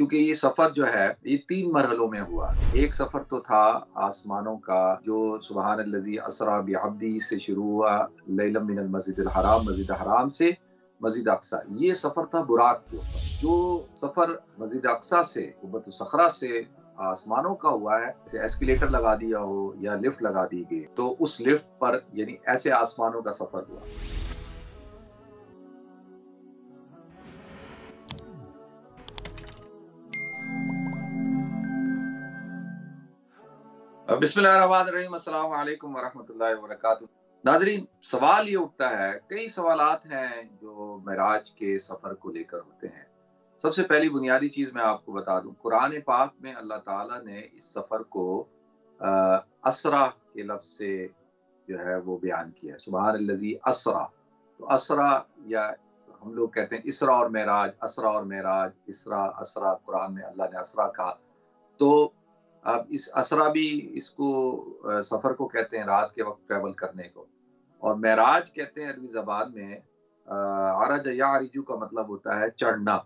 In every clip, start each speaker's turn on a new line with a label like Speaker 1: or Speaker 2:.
Speaker 1: क्योंकि ये सफ़र जो है, ये 3 मरहलों में हुआ। एक सफ़र तो था आसमानों का, जो सुबहानल्लज़ी असरा बिअब्दी से शुरू हुआ, लैलन मिनल मस्जिदिल हराम, मस्जिद हराम से मस्जिद अक़सा। ये सफ़र था बुराक के ऊपर। जो सफ़र मस्जिद अक़सा से कुब्बतुस सख़रा से आसमानों का हुआ है, जैसे एस्केलेटर लगा दिया हो या लिफ्ट लगा दी गई, तो उस लिफ्ट पर यानी ऐसे आसमानों का सफ़र हुआ। बिस्मिल्लाहिर्रहमानिर्रहीम, अस्सलाम वालेकुम वरहमतुल्लाहि वबरकातुहू। नाज़रीन, सवाल ये उठता है, कई सवालात हैं जो मेराज के सफ़र को लेकर होते हैं। सबसे पहली बुनियादी चीज़ मैं आपको बता दूँ, कुरान पाक में अल्लाह ताला ने इस सफ़र को असरा के लफ्ज़ से जो है वो बयान किया है। सुबहानल्लज़ी असरा, तो असरा या हम लोग कहते हैं इसरा और मेराज, असरा और मेराज, इसरा, असरा, कुरान में अल्लाह ने असरा कहा। तो अब इस असरा भी इसको सफ़र को कहते हैं, रात के वक़्त ट्रैवल करने को। और मेराज कहते हैं अरबी ज़बान में अरज यारिजु का मतलब होता है चढ़ना,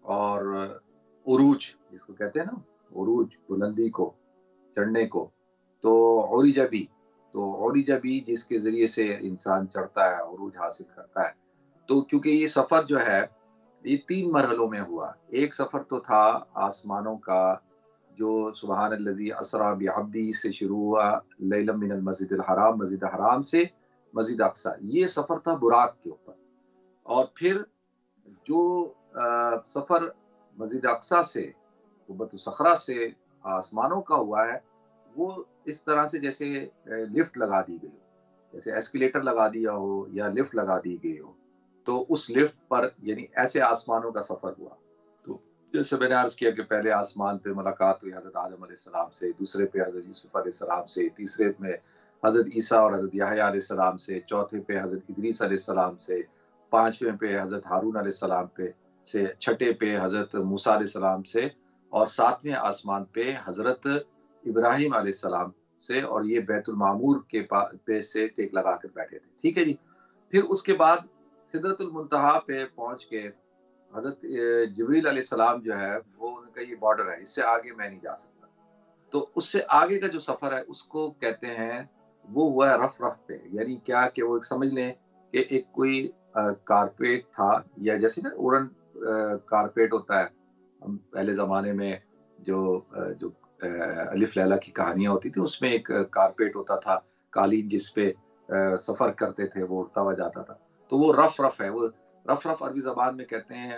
Speaker 1: और उरूज जिसको कहते हैं ना, उरूज बुलंदी को, चढ़ने को। तो उरिज भी, तो उरिज भी जिसके ज़रिए से इंसान चढ़ता है, उरूज हासिल करता है। तो क्योंकि ये सफ़र जो है, ये 3 मरहलों में हुआ। एक सफ़र तो था आसमानों का, जो सुबहानल्लज़ी असरा बिअब्दी से शुरू हुआ, लैलन मिनल मस्जिदिल हराम, मस्जिद हराम से मस्जिद अक़सा। ये सफ़र था बुराक के ऊपर। और फिर जो सफ़र मस्जिद अक़सा से कुब्बतुस सख़रा से आसमानों का हुआ है, वो इस तरह से जैसे लिफ्ट लगा दी गई हो, जैसे एस्केलेटर लगा दिया हो या लिफ्ट लगा दी गई हो, तो उस लिफ्ट पर यानी ऐसे आसमानों का सफ़र हुआ। तो जैसे मैंने अर्ज़ किया कि पहले आसमान पे मुलाकात हुई हज़रत आदम अलैहिस्सलाम से, दूसरे पे हज़रत यूसुफ़ अलैहिस्सलाम से, तीसरे में हज़रत ईसा और हज़रत यहया अलैहिस्सलाम से, चौथे पे हज़रत इदरीस अलैहिस्सलाम से, पाँचवें पे हज़रत हारून अलैहिस्सलाम पे से, छठे पे हज़रत मूसा अलैहिस्सलाम से, और सातवें आसमान पे हज़रत इब्राहीम अलैहिस्सलाम से, और ये बैतुल मामूर के पे से टेक लगा कर बैठे थे। ठीक है जी। फिर उसके बाद सिदरतुल मुंतहा पे पहुँच के हज़रत जिब्रील अलैहिस्सलाम जो है, वो उनका ये बॉर्डर है, इससे आगे मैं नहीं जा सकता। तो उससे आगे का जो सफ़र है, उसको कहते हैं, वो हुआ है रफ़-रफ़ पे। यानी क्या कि वो समझ लें कि एक कोई कारपेट था, या जैसे ना उड़न कारपेट होता है। पहले ज़माने में जो अलिफ लैला की कहानियाँ होती थी, उसमें एक कारपेट होता था, कालीन जिस पे सफ़र करते थे, वो उड़ता हुआ जाता था। तो वो रफ़-रफ़ है, वो रफ़-रफ़ अरबी ज़बान में कहते हैं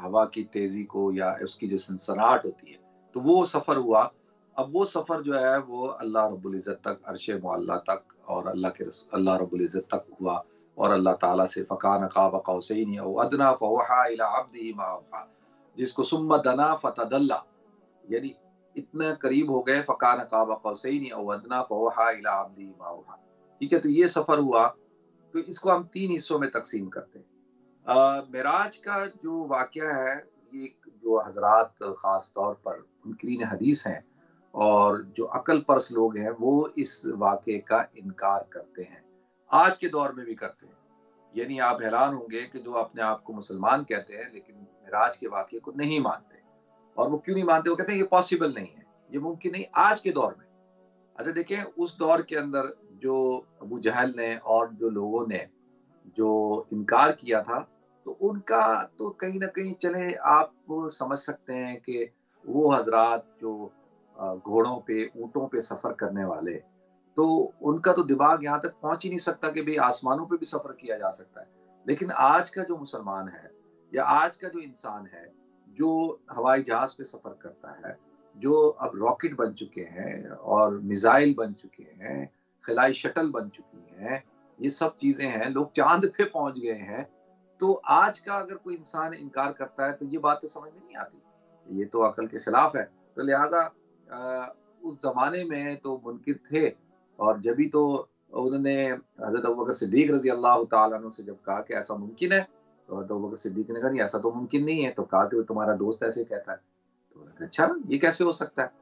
Speaker 1: हवा की तेज़ी को, या उसकी जो सनसनाहट होती है, तो वो सफ़र हुआ। अब वो सफ़र जो है, वो अल्लाह रब्बुल इज़्ज़त तक, अर्शे मुअल्ला तक, और अल्लाह रब्बुल इज़्ज़त तक हुआ। और अल्लाह ताला से फ़कान क़ाब क़ौसैन औ अदना फ़अौहा इला अब्दिही मा औहा, जिसको सुम्मा दना फ़तदल्ला, यानी इतना करीब हो गए, फ़कान क़ाब क़ौसैन औ अदना फ़अौहा इला अब्दिही मा औहा। ठीक है, तो ये सफ़र हुआ। तो इसको हम 3 हिस्सों में तक़सीम करते हैं। मेराज का जो वाक़या है, ये जो हज़रात ख़ास तौर पर मुनकिरीन हदीस हैं, और जो अक़ल परस लोग हैं, वो इस वाक़ये का इनकार करते हैं। आज के दौर में भी करते हैं। यानी आप हैरान होंगे कि जो अपने आप को मुसलमान कहते हैं, लेकिन मेराज के वाक़ये को नहीं मानते। और वो क्यों नहीं मानते? वो कहते हैं ये पॉसिबल नहीं है, ये मुमकिन नहीं आज के दौर में। अच्छा देखिए, उस दौर के अंदर जो अबू जहल ने और जो लोगों ने जो इनकार किया था, तो उनका तो कहीं न कहीं चलें आप समझ सकते हैं कि वो हज़रात जो घोड़ों पे, ऊँटों पे सफ़र करने वाले, तो उनका तो दिमाग यहाँ तक पहुँच ही नहीं सकता कि भई आसमानों पे भी सफ़र किया जा सकता है। लेकिन आज का जो मुसलमान है, या आज का जो इंसान है, जो हवाई जहाज़ पे सफ़र करता है, जो अब रॉकेट बन चुके हैं और मिसाइल बन चुके हैं, खिलाई शटल बन चुकी हैं, ये सब चीज़ें हैं, लोग चाँद पे पहुँच गए हैं। तो आज का अगर कोई इंसान इनकार करता है, तो ये बात तो समझ में नहीं आती। ये तो अक़ल के खिलाफ़ है। तो लिहाज़ा उस ज़माने में तो मुनकिर थे, और जभी तो उन्होंने हज़रत अबू बकर सिद्दीक़ रज़ी अल्लाह ताला अन्हु से जब कहा कि ऐसा मुमकिन है, तो हज़रत अबू बकर सिद्दीक़ ने कहा नहीं, ऐसा तो मुमकिन नहीं है। तो कहा कि तुम्हारा दोस्त ऐसे कहता है। तो उन्होंने कहा अच्छा, ये कैसे हो सकता है?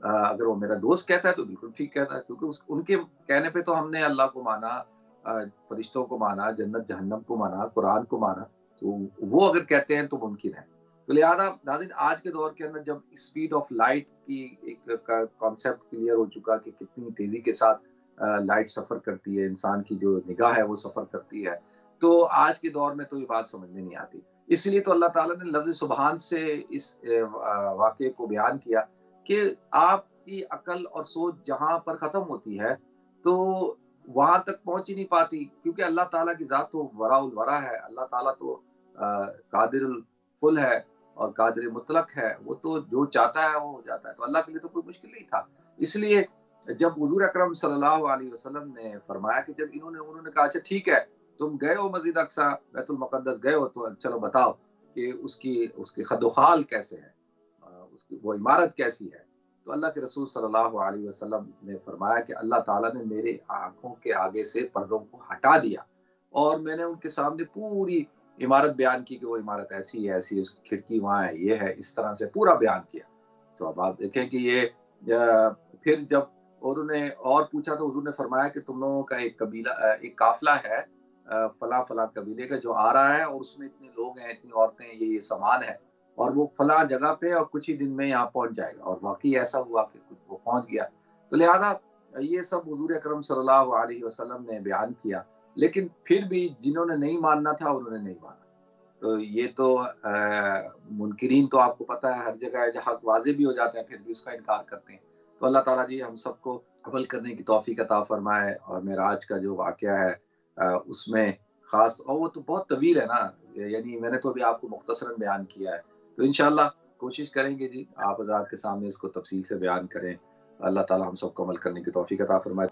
Speaker 1: अगर वो मेरा दोस्त कहता है तो बिल्कुल ठीक कहता है, क्योंकि उनके कहने पे तो हमने अल्लाह को माना, फरिश्तों को माना, जन्नत जहन्नम को माना, कुरान को माना। तो वो अगर कहते हैं तो मुमकिन है। تو لہٰذا ناظرین آج کے دور کے اندر جب اسپیڈ آف لائٹ کی ایک کانسیپٹ کلیئر ہو چکا کہ کتنی تیزی کے ساتھ لائٹ سفر کرتی ہے، انسان کی جو نگاہ ہے وہ سفر کرتی ہے، تو آج کے دور میں تو یہ بات سمجھ میں نہیں آتی۔ اس لیے تو اللہ تعالیٰ نے لفظ سبحان سے اس واقعے کو بیان کیا کہ آپ کی عقل اور سوچ جہاں پر ختم ہوتی ہے تو وہاں تک پہنچ ہی نہیں پاتی، کیونکہ اللہ تعالیٰ کی ذات تو وراء الورا ہے، اللہ تعالیٰ تو قادر الفل ہے اور قادر مطلق ہے، وہ تو جو چاہتا ہے وہ ہو جاتا ہے، تو اللہ کے لیے تو کوئی مشکل نہیں تھا۔ اس لیے جب حضور اکرم صلی اللہ علیہ وسلم نے فرمایا کہ جب انہوں نے کہا اچھا ٹھیک ہے تم گئے ہو مسجد اقصیٰ بیت المقدس گئے ہو تو چلو بتاؤ کہ اس کی خد و خال کیسے ہے، وہ عمارت کیسی ہے، تو اللہ کے رسول صلی اللہ علیہ وسلم نے فرمایا کہ اللہ تعالیٰ نے میرے آنکھوں کے آگے سے پردوں کو ہٹا دیا اور میں نے ان کے سامنے پوری عمارت بیان کی کہ وہ عمارت ایسی ہے، ایسی ہے، اس کی کھڑکی وہاں ہے، یہ ہے، اس طرح سے پورا بیان کیا۔ تو اب آپ دیکھیں کہ یہ پھر جب اور انہیں اور پوچھا تو حضور نے فرمایا کہ تم لوگوں کا ایک قبیلہ ایک قافلہ ہے فلاں فلاں قبیلے کا جو آ رہا ہے اور اس میں اتنے لوگ ہیں، اتنی عورتیں، یہ سامان ہے اور وہ فلاں جگہ پہ اور کچھ ہی دن میں یہاں پہنچ جائے گا، اور واقعی ایسا ہوا کہ کچھ وہ پہنچ گیا۔ تو لہذا یہ سب حضور اکرم صلی اللہ علیہ وسلم نے بیان کیا، لیکن پھر بھی جنہوں نے نہیں ماننا تھا انہوں نے نہیں مانا۔ تو یہ تو منکرین تو آپ کو پتہ ہے ہر جگہ ہے، جہاں حق واضح بھی ہو جاتا ہے پھر بھی اس کا انکار کرتے ہیں۔ تو اللہ تعالیٰ جی ہم سب کو عمل کرنے کی توفیق عطا فرمائے، اور معراج کا جو واقعہ ہے اس میں خاص، اور وہ تو بہت طویل ہے نا، یعنی میں نے تو ابھی آپ کو مختصراً بیان کیا ہے، تو انشاءاللہ کوشش کریں گے جی آپ حضرات کے سامنے اس کو تفصیل سے بیان کریں۔ اللہ تعالیٰ ہم سب کو عمل کرنے کی توفیق عطا فرمائے۔